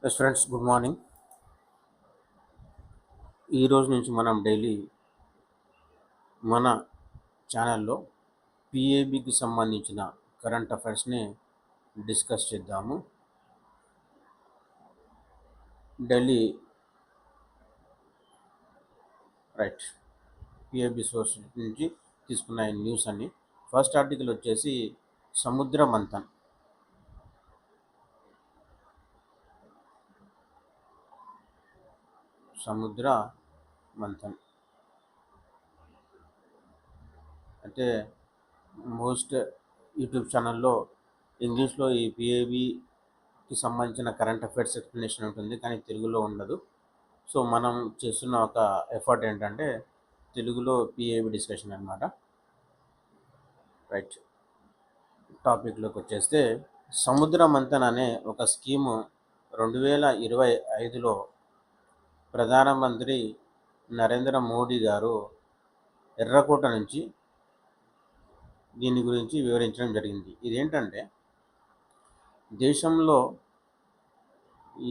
Friends, good morning. ఈ రోజు నుంచి మనం డైలీ మన ఛానల్లో పిఏబికి సంబంధించిన కరెంట్ అఫైర్స్ని డిస్కస్ చేద్దాము. డైలీ రైట్ పిఏబి సోర్స్ నుంచి తీసుకున్న న్యూస్ అన్ని. ఫస్ట్ ఆర్టికల్ వచ్చేసి సముద్ర మంథన్. సముద్ర మంథన్ అంటే మోస్ట్ యూట్యూబ్ ఛానల్లో ఇంగ్లీష్లో ఈ పిఏబికి సంబంధించిన కరెంట్ అఫైర్స్ ఎక్స్ప్లెనేషన్ ఉంటుంది, కానీ తెలుగులో ఉండదు. సో మనం చేస్తున్న ఒక ఎఫర్ట్ ఏంటంటే తెలుగులో పిఏబి డిస్కషన్ అనమాట. రైట్, టాపిక్లోకి వచ్చేస్తే సముద్ర మంథన్ అనే ఒక స్కీము 2025లో ప్రధానమంత్రి నరేంద్ర మోడీ గారు ఎర్రకోట నుంచి దీని గురించి వివరించడం జరిగింది. ఇదేంటంటే దేశంలో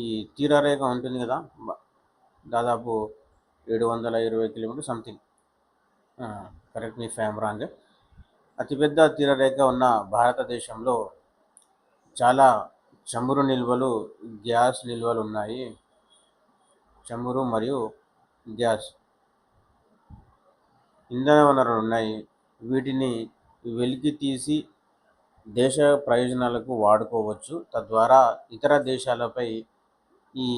ఈ తీరరేఖ ఉంటుంది కదా, దాదాపు 720 కిలోమీటర్ సంథింగ్, కరెక్ట్ మీ ఫ్యామ్ రాంగ్. అతిపెద్ద తీరరేఖ ఉన్న భారతదేశంలో చాలా చమురు నిల్వలు, గ్యాస్ నిల్వలు ఉన్నాయి. చమురు మరియు గ్యాస్ ఇంధన వనరులు ఉన్నాయి. వీటిని వెలికి తీసి దేశ ప్రయోజనాలకు వాడుకోవచ్చు. తద్వారా ఇతర దేశాలపై ఈ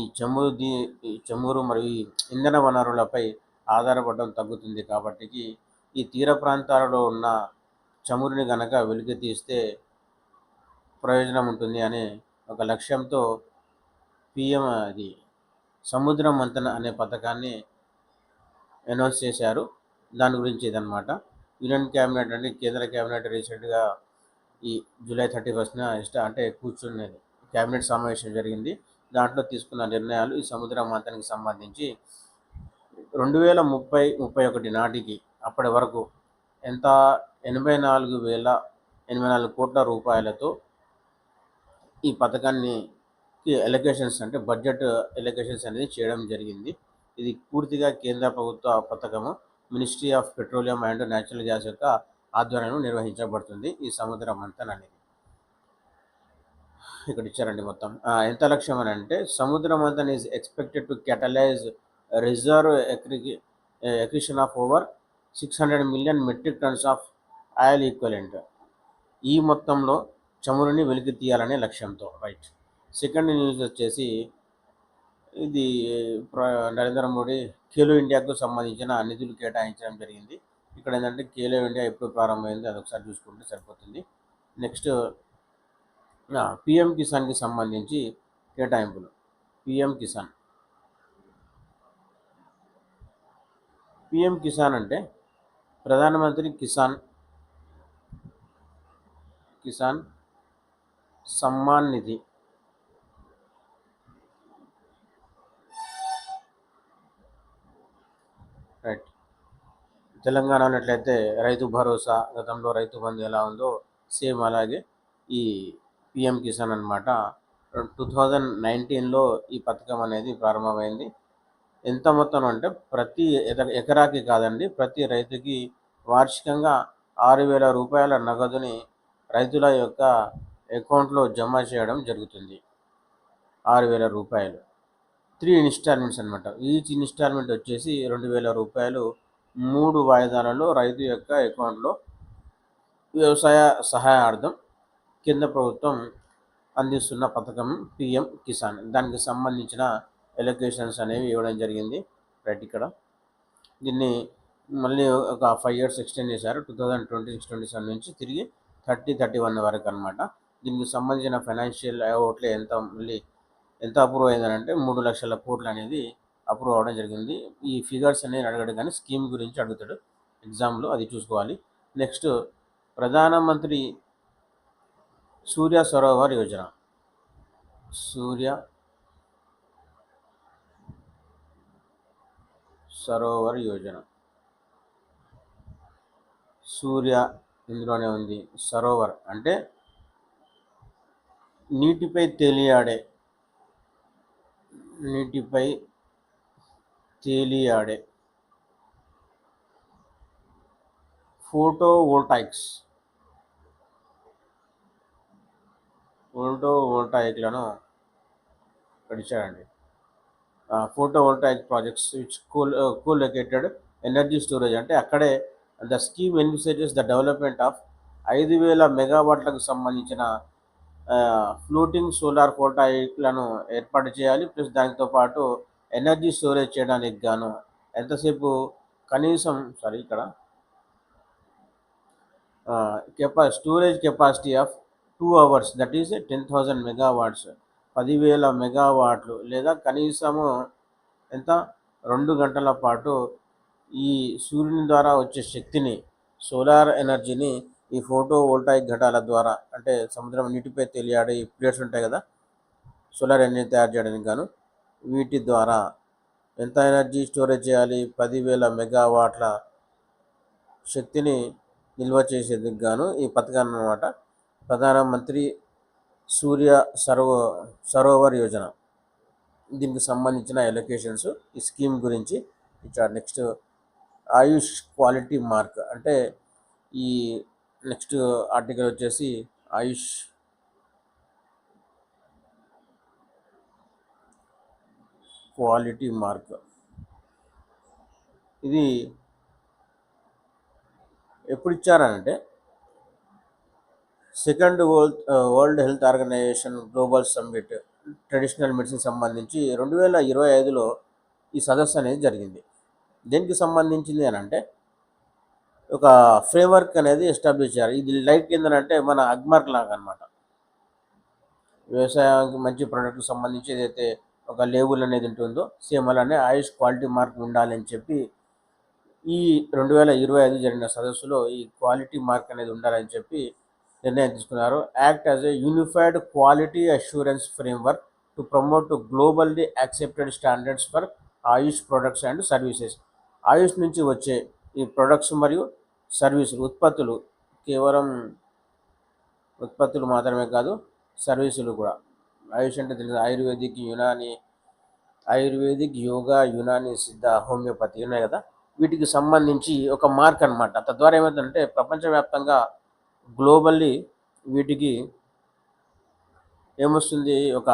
చమురు మరియు ఇంధన వనరులపై ఆధారపడడం తగ్గుతుంది. కాబట్టి ఈ తీర ప్రాంతాలలో ఉన్న చమురుని గనక వెలికి తీస్తే ప్రయోజనం ఉంటుంది అనే ఒక లక్ష్యంతో పిఎం అది సముద్ర మంథన్ అనే పథకాన్ని అనౌన్స్ చేశారు. దాని గురించి ఇదనమాట. యూనియన్ క్యాబినెట్ అంటే కేంద్ర క్యాబినెట్ రీసెంట్గా ఈ జూలై 31న అంటే కూర్చున్నది క్యాబినెట్ సమావేశం జరిగింది. దాంట్లో తీసుకున్న నిర్ణయాలు ఈ సముద్ర మంథన్కి సంబంధించి 2031 నాటికి అప్పటి వరకు ఎంత 84,084 కోట్ల రూపాయలతో ఈ పథకాన్ని ఎలకేషన్స్ అంటే బడ్జెట్ ఎలకేషన్స్ అనేది చేయడం జరిగింది. ఇది పూర్తిగా కేంద్ర ప్రభుత్వ పథకము. Ministry of Petroleum and Natural Gas యొక్క ఆధ్వర్యంలో నిర్వహించబడుతుంది ఈ సముద్ర మంథన్ అనేది. ఇక్కడ ఇచ్చారండి మొత్తం ఎంత లక్ష్యం అని అంటే, సముద్ర Manthan is expected to catalyse reserve acquisition of over 600 million metric tons of oil equivalent. ఈ మొత్తంలో చమురుని వెలికి తీయాలనే లక్ష్యంతో. రైట్, సెకండ్ న్యూస్ వచ్చేసి ఇది నరేంద్ర మోడీ ఖేలో ఇండియాకు సంబంధించిన నిధులు కేటాయించడం జరిగింది. ఇక్కడ ఏంటంటే ఖేలో ఇండియా ఎప్పుడు ప్రారంభమైంది అదొకసారి చూసుకుంటే సరిపోతుంది. నెక్స్ట్ పిఎం కిసాన్కి సంబంధించి కేటాయింపులు. పిఎం కిసాన్ అంటే ప్రధానమంత్రి కిసాన్ సమ్మాన్ నిధి. రైట్, తెలంగాణలో ఎట్లయితే రైతు భరోసా, గతంలో రైతు బంధు ఎలా ఉందో సేమ్ అలాగే ఈ పిఎం కిసాన్ అనమాట. 2019లో ఈ పథకం అనేది ప్రారంభమైంది. ఎంత మొత్తం అంటే ప్రతి ఎకరాకి కాదండి, ప్రతి రైతుకి వార్షికంగా 6,000 రూపాయల నగదుని రైతుల యొక్క అకౌంట్లో జమ చేయడం జరుగుతుంది. 6,000 రూపాయలు 3 ఇన్స్టాల్మెంట్స్ అనమాట. ఈచ్ ఇన్స్టాల్మెంట్ వచ్చేసి 2,000 రూపాయలు 3 వాయిదాలలో రైతు యొక్క అకౌంట్లో వ్యవసాయ సహాయార్థం కేంద్ర ప్రభుత్వం అందిస్తున్న పథకం పిఎం కిసాన్. దానికి సంబంధించిన ఎలొకేషన్స్ అనేవి ఇవ్వడం జరిగింది. రైట్, ఇక్కడ దీన్ని మళ్ళీ ఒక 5 years ఎక్స్టెండ్ చేశారు. 2026-27 నుంచి తిరిగి 30-31 వరకు అనమాట. దీనికి సంబంధించిన ఫైనాన్షియల్ అవుట్లే ఎంత అప్రూవ్ అయిందనంటే 3 లక్షల కోట్లు అనేది అప్రూవ్ అవ్వడం జరిగింది. ఈ ఫిగర్స్ అనేది అడగడు, కానీ స్కీమ్ గురించి అడుగుతాడు ఎగ్జామ్లో, అది చూసుకోవాలి. నెక్స్ట్, ప్రధానమంత్రి సూర్య సరోవర్ యోజన. సూర్య ఇందులోనే ఉంది. సరోవర్ అంటే నీటిపై తేలియాడే నీటిపై తేలియాడే ఫోటోవోల్టాయిక్లను గడిచారండి. Photovoltaic projects which co-located energy storage అంటే అక్కడే the scheme envisages the development of 5,000 మెగావాట్లకు సంబంధించిన ఫ్లోటింగ్ సోలార్ ఫోటోవోల్టాయిక్లను ఏర్పాటు చేయాలి. ప్లస్ దానితో పాటు ఎనర్జీ స్టోరేజ్ చేయడానికి గాను ఎంతసేపు కనీసం ఇక్కడ storage capacity of 2 hours, that is 10,000 megawatts, 10,000 మెగావాట్లు లేదా కనీసము ఎంత 2 గంటల పాటు ఈ సూర్యుని ద్వారా వచ్చే శక్తిని, సోలార్ ఎనర్జీని ఈ ఫోటో వోల్టాయిక్ ఘటాల ద్వారా, అంటే సముద్రం నీటిపై తేలియాడే ఈ ప్లేట్స్ ఉంటాయి కదా సోలార్ ఎనర్జీ తయారు చేయడానికి గాను, వీటి ద్వారా ఎంత ఎనర్జీ స్టోరేజ్ చేయాలి? 10,000 మెగావాట్ల శక్తిని నిల్వ చేసేందుకు గాను ఈ పథకాన్ని అన్నమాట ప్రధానమంత్రి సూర్య సరోవర్ యోజన, దీనికి సంబంధించిన ఎలొకేషన్స్ ఈ స్కీమ్ గురించి ఇచ్చాడు. నెక్స్ట్ ఆయుష్ క్వాలిటీ మార్క్, అంటే ఈ నెక్స్ట్ ఆర్టికల్ వచ్చేసి ఆయుష్ క్వాలిటీ మార్క్. ఇది ఎప్పుడు ఇచ్చారనంటే second World Health Organization global summit traditional medicine సంబంధించి 2025లో ఈ సదస్సు అనేది జరిగింది. దేనికి సంబంధించింది అని అంటే ఒక ఫ్రేమ్వర్క్ అనేది ఎస్టాబ్లిష్ చేయాలి. ఇది లైట్ ఏంటంటే మన అగ్మార్క్ లాగా అనమాట. వ్యవసాయానికి మంచి ప్రోడక్ట్కి సంబంధించి ఏదైతే ఒక లేబుల్ అనేది ఉంటుందో సేమ్ అలానే ఆయుష్ క్వాలిటీ మార్క్ ఉండాలి అని చెప్పి ఈ 2025 జరిగిన సదస్సులో ఈ క్వాలిటీ మార్క్ అనేది ఉండాలని చెప్పి నిర్ణయం తీసుకున్నారు. Act as a unified quality assurance framework to promote globally accepted standards for Ayush products and services. Ayush నుంచి వచ్చే ఈ ప్రొడక్ట్స్ మరియు సర్వీసులు, ఉత్పత్తులు, కేవలం ఉత్పత్తులు మాత్రమే కాదు సర్వీసులు కూడా. ఆయుష్ అంటే తెలియదు, ఆయుర్వేదిక్, యోగా, యునాని, సిద్ధ, హోమియోపతి ఉన్నాయి కదా, వీటికి సంబంధించి ఒక మార్క్ అనమాట. తద్వారా ఏమవుతుందంటే ప్రపంచవ్యాప్తంగా గ్లోబల్లీ వీటికి ఏమొస్తుంది, ఒక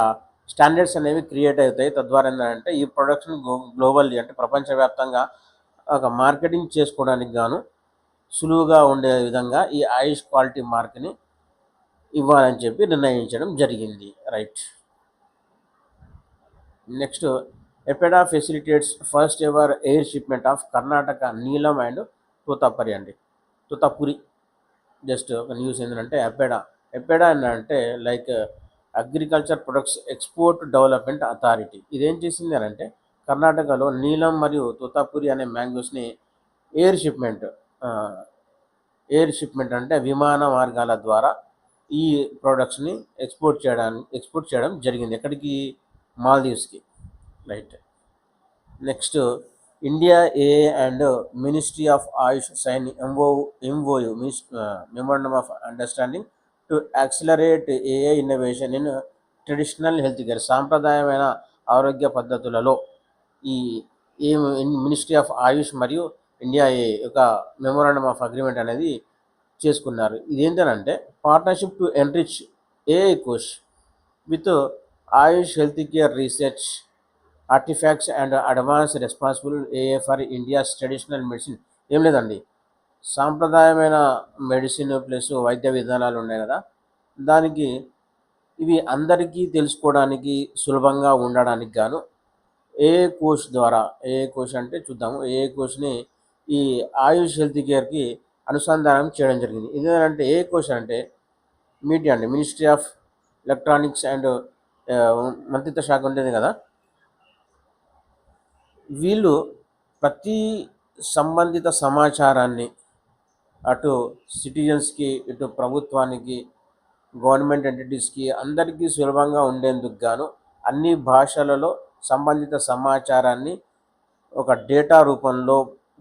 స్టాండర్డ్స్ అనేవి క్రియేట్ అవుతాయి. తద్వారా ఏంటంటే ఈ ప్రొడక్ట్స్ని గ్లోబల్లీ అంటే ప్రపంచవ్యాప్తంగా ఒక మార్కెటింగ్ చేసుకోవడానికి గాను సులువుగా ఉండే విధంగా ఈ ఆయుష్ క్వాలిటీ మార్క్ని ఇవ్వాలని చెప్పి నిర్ణయించడం జరిగింది. Right. Next ఎపెడా facilitates first ever air shipment of Karnataka నీలం అండ్ తూతాపురి. జస్ట్ ఒక న్యూస్ ఏంటంటే ఎపెడా అంటే like agriculture products export development authority. ఇదేం చేసింది అని అంటే కర్ణాటకలో నీలం మరియు తూతాపురి అనే మ్యాంగోస్ని ఎయిర్ షిప్మెంట్ అంటే విమాన మార్గాల ద్వారా ఈ ప్రోడక్ట్స్ని ఎక్స్పోర్ట్ చేయడం జరిగింది. ఎక్కడికి? మాల్దీవ్స్కి. Right. Next India uh and Ministry of Ayush sign MoU memorandum of understanding to accelerate uh innovation in traditional health care. సాంప్రదాయమైన ఆరోగ్య పద్ధతులలో ఈ మినిస్ట్రీ ఆఫ్ ఆయుష్ మరియు ఇండియా ఏఏ ఒక మెమోరాండమ్ ఆఫ్ అగ్రిమెంట్ అనేది చేసుకున్నారు. ఇదేంటంటే partnership two enrich AI cosh with Ayush health care research artefacts and advance responsible ఏఏ ఫర్ ఇండియాస్ ట్రెడిషనల్ మెడిసిన్. ఏం లేదండి, సాంప్రదాయమైన మెడిసిన్ ప్లస్ వైద్య విధానాలు ఉన్నాయి కదా, దానికి ఇవి అందరికీ తెలుసుకోవడానికి సులభంగా ఉండడానికి గాను ఏఏ కోష్ అంటే చూద్దాము. ఏఏ కోష్ని ఈ ఆయుష్ హెల్త్ కేర్కి అనుసంధానం చేయడం జరిగింది. ఇదేంటంటే ఏఏ కోష్ అంటే మినిస్ట్రీ ఆఫ్ ఎలక్ట్రానిక్స్ అండ్ మంత్రిత్వ శాఖ ఉంటుంది కదా, వీళ్ళు ప్రతి సంబంధిత సమాచారాన్ని అటు సిటిజన్స్కి, ఇటు ప్రభుత్వానికి, గవర్నమెంట్ ఎంటిటీస్కి అందరికీ సులభంగా ఉండేందుకు గాను అన్ని భాషలలో సంబంధిత సమాచారాన్ని ఒక డేటా రూపంలో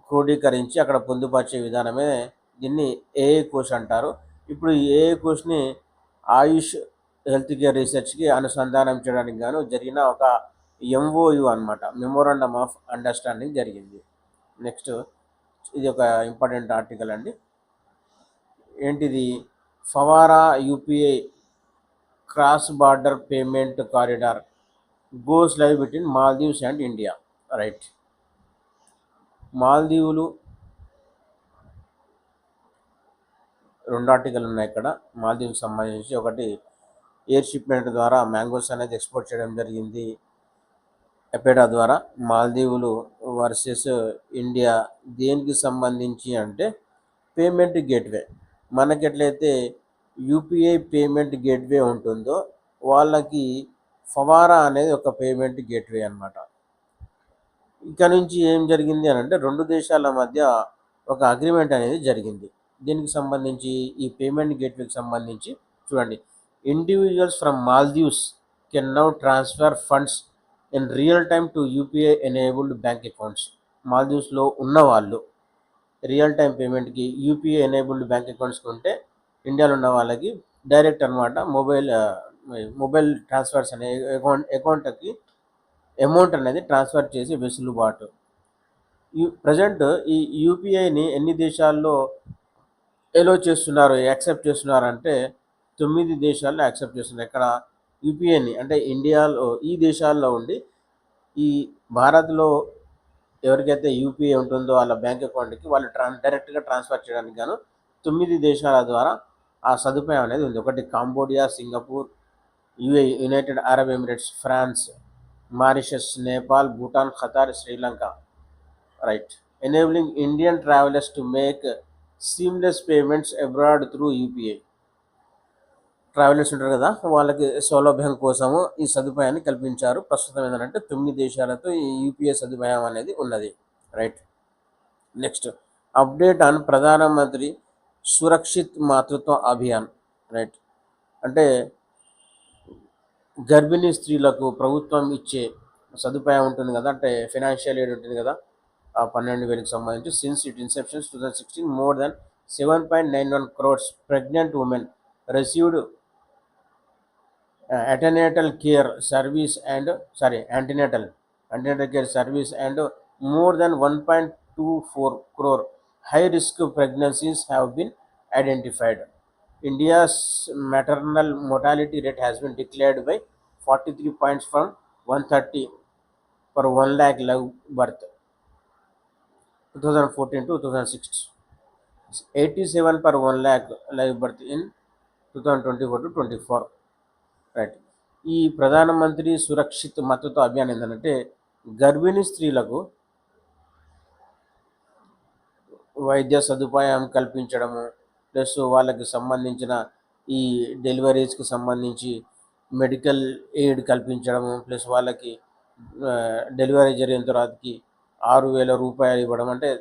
క్రోడీకరించి అక్కడ పొందుపరిచే విధానమే దీన్ని ఏఏ కోష్ అంటారు. ఇప్పుడు ఈ ఏఏ కోష్ని ఆయుష్ హెల్త్ కేర్ రీసెర్చ్కి అనుసంధానం చేయడానికి గాను జరిగిన ఒక ఎంఓయు అనమాట, మెమోరాండమ్ ఆఫ్ అండర్స్టాండింగ్ జరిగింది. నెక్స్ట్ ఇది ఒక ఇంపార్టెంట్ ఆర్టికల్ అండి. ఏంటిది? Favara UPI cross border payment corridor goes live between Maldives and India. Right. మాల్దీవులు, రెండు ఆర్టికల్ ఉన్నాయి ఇక్కడ మాల్దీవ్కి సంబంధించి. ఒకటి ఎయిర్ షిప్మెంట్ ద్వారా మ్యాంగోస్ అనేది ఎక్స్పోర్ట్ చేయడం జరిగింది ఎపెడా ద్వారా. మాల్దీవులు వర్సెస్ ఇండియా దేనికి సంబంధించి అంటే పేమెంట్ గేట్వే. మనకెట్లయితే యూపీఐ పేమెంట్ గేట్వే ఉంటుందో వాళ్ళకి ఫవారా అనేది ఒక పేమెంట్ గేట్వే అనమాట. ఇక్కడ నుంచి ఏం జరిగింది అని అంటే రెండు దేశాల మధ్య ఒక అగ్రిమెంట్ అనేది జరిగింది. దీనికి సంబంధించి ఈ పేమెంట్ గేట్వేకి సంబంధించి చూడండి. Individuals from Maldives can now transfer funds in real time to UPI enabled bank accounts. మాల్దీవ్స్లో ఉన్న వాళ్ళు రియల్ టైం పేమెంట్కి యూపీఐ ఎనేబుల్డ్ బ్యాంక్ అకౌంట్స్కి ఉంటే ఇండియాలో ఉన్న వాళ్ళకి డైరెక్ట్ అనమాట మొబైల్ ట్రాన్స్ఫర్స్ అనే అకౌంట్కి అమౌంట్ అనేది ట్రాన్స్ఫర్ చేసి వెసులుబాటు. ప్రజెంట్ ఈ యూపీఐని ఎన్ని దేశాల్లో ఎలో చేస్తున్నారు, యాక్సెప్ట్ చేస్తున్నారు అంటే 9 దేశాల్లో యాక్సెప్ట్ చేస్తున్నారు. ఇక్కడ యూపీఐని అంటే ఇండియాలో ఈ దేశాల్లో ఉండి ఈ భారత్లో ఎవరికైతే యూపీఐ ఉంటుందో వాళ్ళ బ్యాంక్ అకౌంట్కి వాళ్ళు డైరెక్ట్గా ట్రాన్స్ఫర్ చేయడానికి గాను 9 దేశాల ద్వారా ఆ సదుపాయం అనేది ఉంది. ఒకటి Cambodia, Singapore, UAE, United Arab Emirates, France, Mauritius, Nepal, Bhutan, Qatar, Sri Lanka. Right. Enabling Indian travellers to make seamless payments abroad through UPI. Travellers ఉంటారు కదా, వాళ్ళకి సౌలభ్యం కోసము ఈ సదుపాయాన్ని కల్పించారు. ప్రస్తుతం ఏంటంటే 9 దేశాలతో ఈ యూపీఐ సదుపాయం అనేది ఉన్నది. రైట్. నెక్స్ట్ అప్డేట్ ఆన్ ప్రధానమంత్రి సురక్షిత్ మాతృత్వ అభియాన్. రైట్. అంటే గర్భిణీ స్త్రీలకు ప్రభుత్వం ఇచ్చే సదుపాయం ఉంటుంది కదా, అంటే ఫైనాన్షియల్ ఎయిడ్ ఉంటుంది కదా, ఆ 12,000కి సంబంధించి since it Inception 2016 more than 7.91 crores pregnant women received antenatal care service and more than 1.24 crore high risk pregnancies have been identified. India's maternal mortality rate has been declared by 43 points from 130 per 1 lakh live birth 2014 to 2016, 87 per 1 lakh live birth in 2024 to 24. Right. ఈ ప్రధానమంత్రి సురక్షిత్ మాతృత్వ అభియాన్ ఏంటంటే గర్భిణీ స్త్రీలకు వైద్య సదుపాయం కల్పించడము, plus వాళ్ళకి సంబంధించిన ఈ డెలివరీస్కి సంబంధించి మెడికల్ ఎయిడ్ కల్పించడము, ప్లస్ వాళ్ళకి డెలివరీ జరిగిన తర్వాతకి 6,000 రూపాయలు ఇవ్వడం. అంటే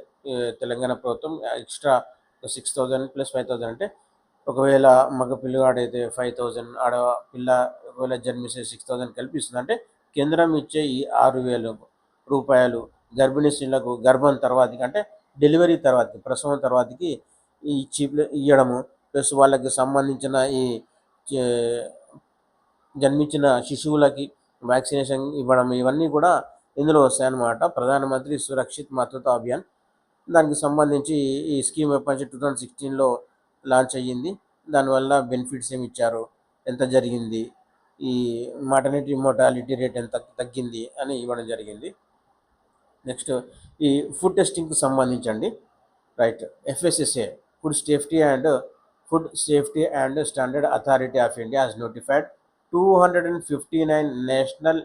తెలంగాణ ప్రభుత్వం ఎక్స్ట్రా 6,000 ప్లస్ 5,000, అంటే ఒకవేళ మగ పిల్లవాడైతే 5,000, ఆడపిల్ల ఒకవేళ జన్మిస్తే 6,000 కల్పిస్తుంది. అంటే కేంద్రం ఇచ్చే ఈ 6,000 రూపాయలు గర్భిణీ స్త్రీలకు గర్భం తర్వాతకి, అంటే డెలివరీ తర్వాతకి, ప్రసవం తర్వాతకి ఇవ్వడము, ప్లస్ వాళ్ళకి సంబంధించిన ఈ జన్మించిన శిశువులకి వ్యాక్సినేషన్ ఇవ్వడం, ఇవన్నీ కూడా ఇందులో వస్తాయన్నమాట. ప్రధానమంత్రి సురక్షిత్ మాతృత్వ అభియాన్ దానికి సంబంధించి ఈ స్కీమ్ ఎప్పటి నుంచి 2016లో లాంచ్ అయ్యింది. దానివల్ల బెనిఫిట్స్ ఏమి ఇచ్చారు, ఎంత జరిగింది, ఈ మటర్నిటీ మోర్టాలిటీ రేట్ ఎంత తగ్గింది అని ఇవ్వడం జరిగింది. నెక్స్ట్ ఈ ఫుడ్ టెస్టింగ్కి సంబంధించండి. Right. FSSA food safety and standard authority of India has notified 259 national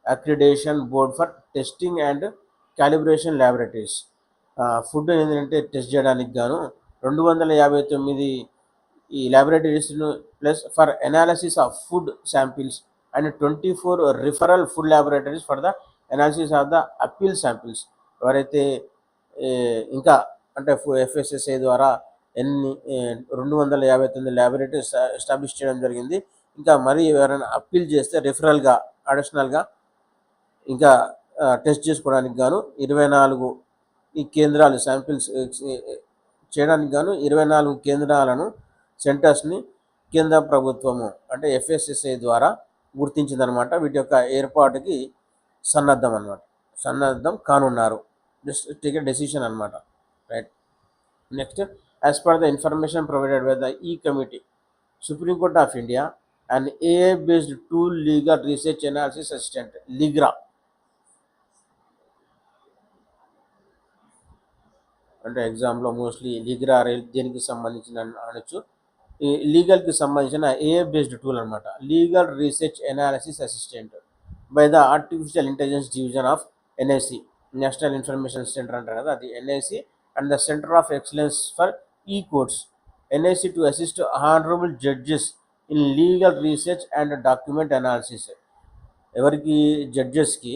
accreditation board for testing and calibration laboratories. Food ఏంటంటే టెస్ట్ చేయడానికి గాను 259 ఈ ల్యాబొరేటరీస్ను, plus for analysis of food samples and 24 referral food laboratories for the analysis of the appeal samples. ఎవరైతే ఇంకా అంటే FSSA ద్వారా 259 laboratories establish చేయడం జరిగింది. ఇంకా మరి ఎవరైనా అప్పీల్ చేస్తే రిఫరల్గా అడిషనల్గా ఇంకా టెస్ట్ చేసుకోవడానికి గాను 24 ఈ కేంద్రాలు శాంపిల్స్ చేయడానికి గాను 24 కేంద్రాలను, సెంటర్స్ని కేంద్ర ప్రభుత్వము అంటే FSSA ద్వారా గుర్తించిందనమాట. వీటి యొక్క ఏర్పాటుకి సన్నద్ధం అనమాట, సన్నద్ధం కానున్నారు, జస్ట్ టేక్ ఎ డెసిషన్ అనమాట, right. Next, as per the information provided by the ఈ committee, Supreme Court of India and AI based tool legal research analysis assistant LegRAA, అంటే ఎగ్జామ్లో మోస్ట్లీ లిగ్రా దేనికి సంబంధించిన అనొచ్చు, ఈ లీగల్కి సంబంధించిన ఏఐ బేస్డ్ టూల్ అనమాట, legal research analysis assistant by the artificial intelligence division of NIC, national information centre అంటారు కదా, అది NIC and the centre of excellence for ఈ courts, NIC to assist honourable judges in legal research and document analysis. ఎవరికి? జడ్జెస్కి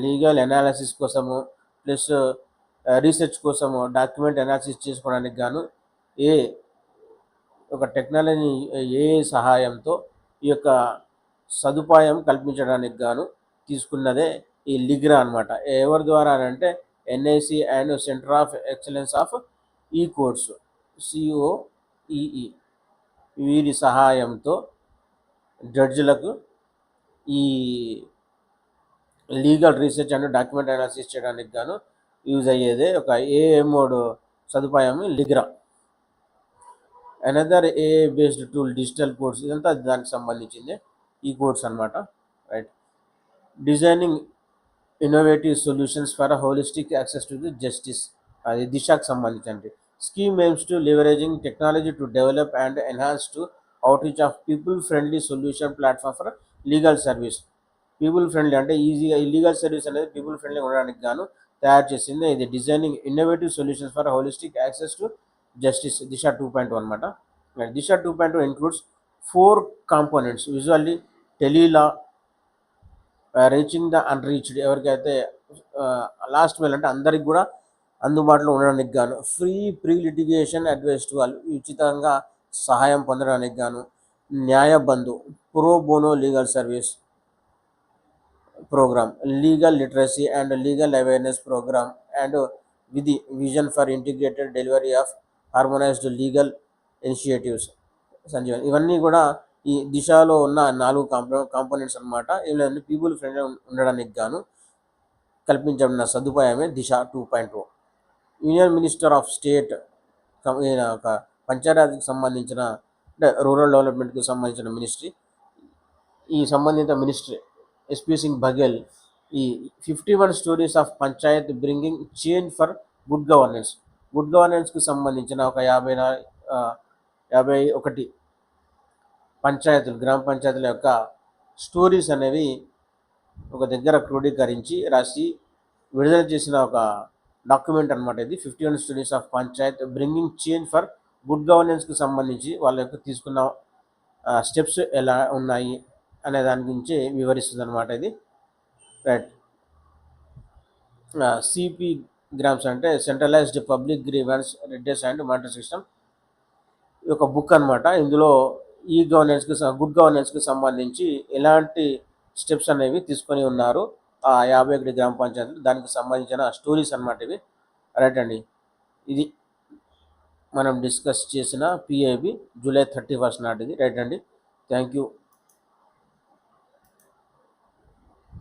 legal analysis కోసము plus research కోసము document analysis చేసుకోవడానికి గాను ఒక టెక్నాలజీ ఏఐ సహాయంతో ఈ యొక్క సదుపాయం కల్పించడానికి గాను తీసుకున్నదే ఈ లిగ్రా అనమాట. ఎవరి ద్వారా అంటే NIC and centre of excellence of ఈ కోర్స్, సిఓఈఈ, వీరి సహాయంతో జడ్జిలకు ఈ legal research and document analysis చేయడానికి గాను యూజ్ అయ్యేదే ఒక ఏఐ మోడ్ సదుపాయం LegRAA. Another AI based tool digital codes, ఇదంతా దానికి సంబంధించింది ఈ కోడ్స్ అనమాట, right. Designing innovative solutions for holistic access to the justice, అది దిశకు సంబంధించి. Scheme aims to leveraging technology to develop and enhance to outreach of people friendly solution platform for legal service. People friendly అంటే ఈజీగా ఈ legal service అనేది people friendly ఉండడానికి గాను తయారు చేసింది ఇది, designing innovative solutions for holistic access to justice, Disha 2.0 అనమాట. Disha 2.0 includes 4 components, usually tele law, reaching the unreached, ఎవరికైతే లాస్ట్ మైల్ అంటే అందరికి కూడా అందుబాటులో ఉండడానికి గాను, free pre litigation advice to వాళ్ళు, ఉచితంగా సహాయం పొందడానికి గాను, Nyayabandhu, pro bono legal service programme, legal literacy and legal awareness programme and with vision for integrated delivery of harmonised legal initiatives, Sanjeevan. ఇవన్నీ కూడా ఈ దిశలో ఉన్న 4 కాంపోనెంట్స్ అనమాట. ఇవన్నీ పీపుల్ ఫ్రెండ్లీ ఉండడానికి గాను కల్పించబడిన సదుపాయమే దిశ 2.0. యూనియన్ మినిస్టర్ ఆఫ్ స్టేట్, ఒక పంచాయతీకి సంబంధించిన అంటే రూరల్ డెవలప్మెంట్కి సంబంధించిన మినిస్ట్రీ, ఈ సంబంధిత మినిస్ట్రీ ఎస్పీ సింగ్ బఘెల్ ఈ 51 stories of panchayat bringing change for good governance, good గవర్నెన్స్కి సంబంధించిన ఒక 51 పంచాయతీలు, గ్రామ పంచాయతీల యొక్క స్టోరీస్ అనేవి ఒక దగ్గర క్రోడీకరించి రాసి విడుదల చేసిన ఒక డాక్యుమెంట్ అనమాట ఇది. 51 stories of panchayat bringing change for good గవర్నెన్స్కి సంబంధించి వాళ్ళ యొక్క తీసుకున్న స్టెప్స్ ఎలా ఉన్నాయి అనే దాని గురించి వివరిస్తుంది అనమాట ఇది, రైట్. సిపి గ్రామ్స్ అంటే centralised public grievance redress and monitoring system, ఒక బుక్ అనమాట. ఇందులో ఈ గవర్నెన్స్కి గుడ్ గవర్నెన్స్కి సంబంధించి ఎలాంటి స్టెప్స్ అనేవి తీసుకొని ఉన్నారు ఆ 51 గ్రామ పంచాయతీలు, దానికి సంబంధించిన స్టోరీస్ అనమాట ఇవి, రైట్ అండి. ఇది మనం డిస్కస్ చేసిన పిఐబి జూలై 31 నాటిది, రైట్ అండి. Thank you.